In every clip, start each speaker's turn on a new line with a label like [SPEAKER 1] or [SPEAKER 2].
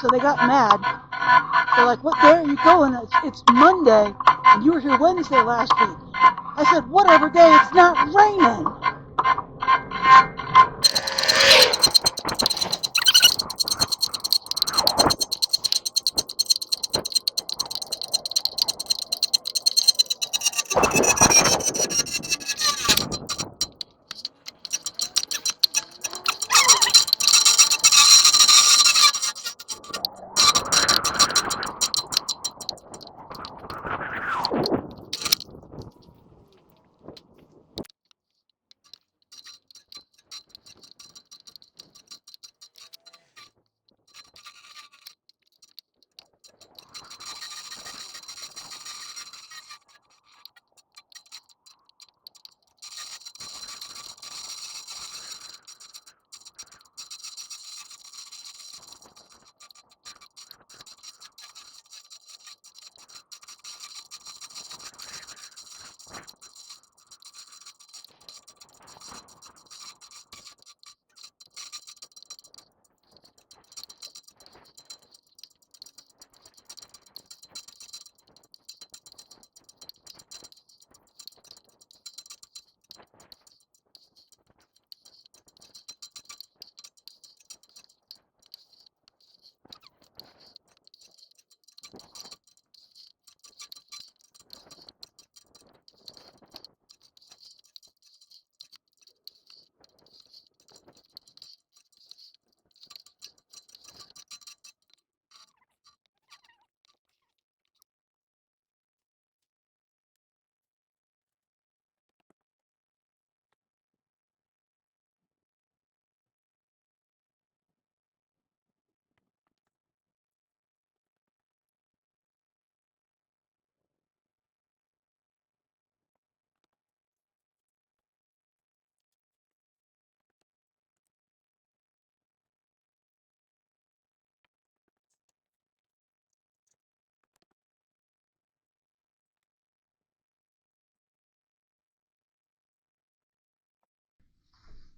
[SPEAKER 1] So they got mad. They're like, what day are you going? It's Monday, and you were here Wednesday last week. I said, whatever day, it's not raining.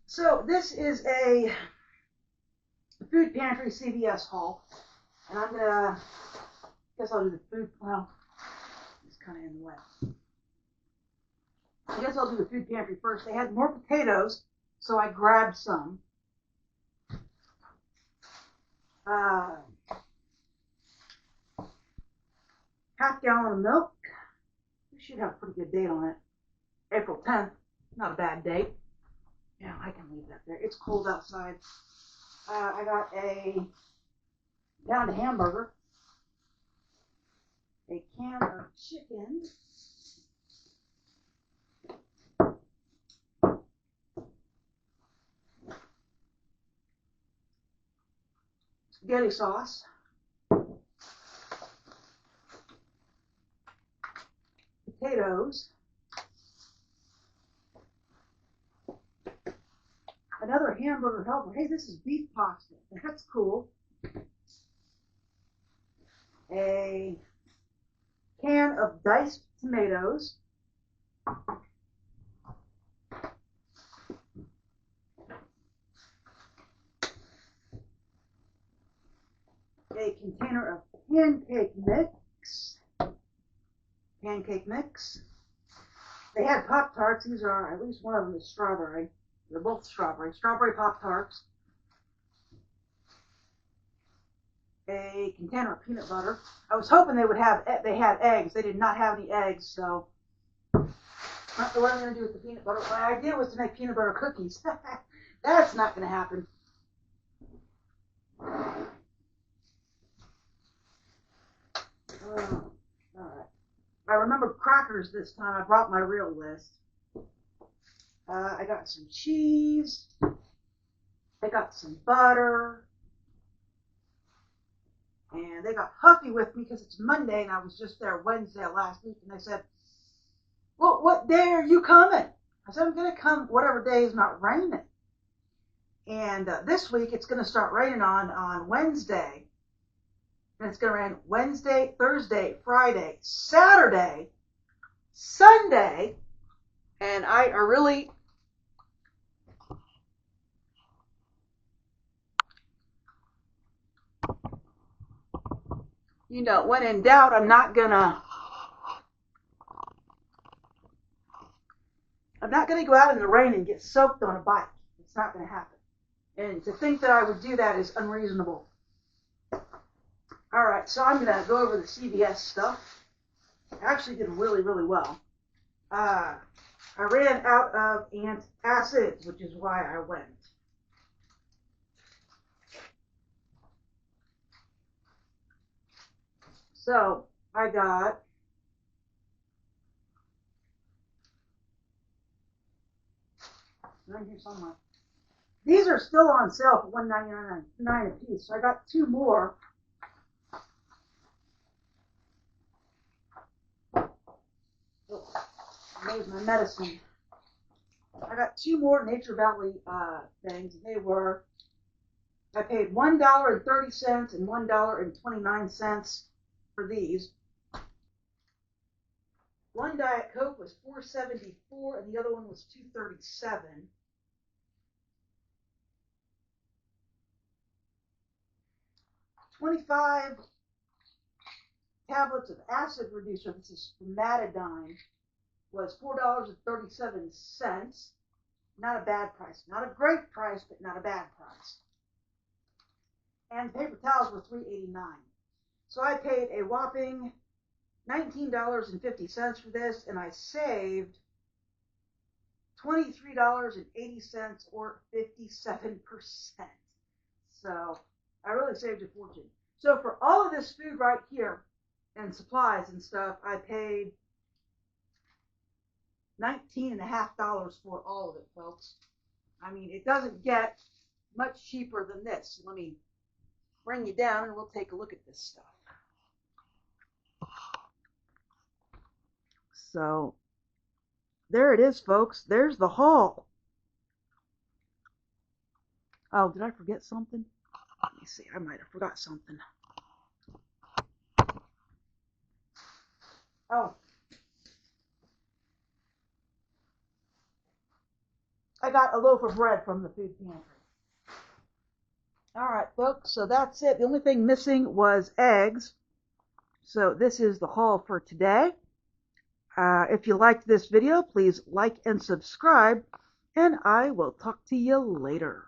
[SPEAKER 1] So this is a Food Pantry CVS haul, and I'm gonna, guess I'll do the food, well, it's kind of in the way. I guess I'll do the Food Pantry first. They had more potatoes, so I grabbed some. Half gallon of milk. It should have a pretty good date on it. April 10th. Not a bad date. Yeah, I can leave that there. It's cold outside. I got a pound of hamburger, a can of chicken, spaghetti sauce, potatoes, another hamburger helper. Hey, this is beef pasta. That's cool. A can of diced tomatoes. A container of pancake mix. They had Pop-Tarts. These are, at least one of them is strawberry. They're both strawberry. Strawberry Pop-Tarts. A container of peanut butter. I was hoping they had eggs. They did not have any eggs, so I don't know what I'm going to do with the peanut butter. My idea was to make peanut butter cookies. That's not going to happen. All right. I remembered crackers this time. I brought my real list. I got some cheese. I got some butter. And they got huffy with me because it's Monday and I was just there Wednesday last week. And they said, well, what day are you coming? I said, I'm going to come whatever day is not raining. And this week it's going to start raining on Wednesday. And it's going to rain Wednesday, Thursday, Friday, Saturday, Sunday. And I are really... you know, when in doubt, I'm not gonna go out in the rain and get soaked on a bike. It's not gonna happen. And to think that I would do that is unreasonable. All right, so I'm gonna go over the CVS stuff. I actually did really, really well. I ran out of antacids, which is why I went. So I got right here somewhere. These are still on sale for $1.99 a piece. So I got 2 more. There's my medicine. I got 2 more Nature Valley things. They were, I paid $1.30 and $1.29 for these. One Diet Coke was $4.74 and the other one was $2.37. 25 tablets of acid reducer, this is Matadine, was $4.37. Not a bad price. Not a great price, but not a bad price. And paper towels were $3.89. So I paid a whopping $19.50 for this, and I saved $23.80 or 57%. So I really saved a fortune. So for all of this food right here and supplies and stuff, I paid $19.50 for all of it, folks. I mean, it doesn't get much cheaper than this. Let me bring you down and we'll take a look at this stuff. So there it is, folks. There's the haul. Oh, did I forget something? Let me see. I might have forgot something. Oh. I got a loaf of bread from the food pantry. All right, folks. So that's it. The only thing missing was eggs. So this is the haul for today. If you liked this video, please like and subscribe, and I will talk to you later.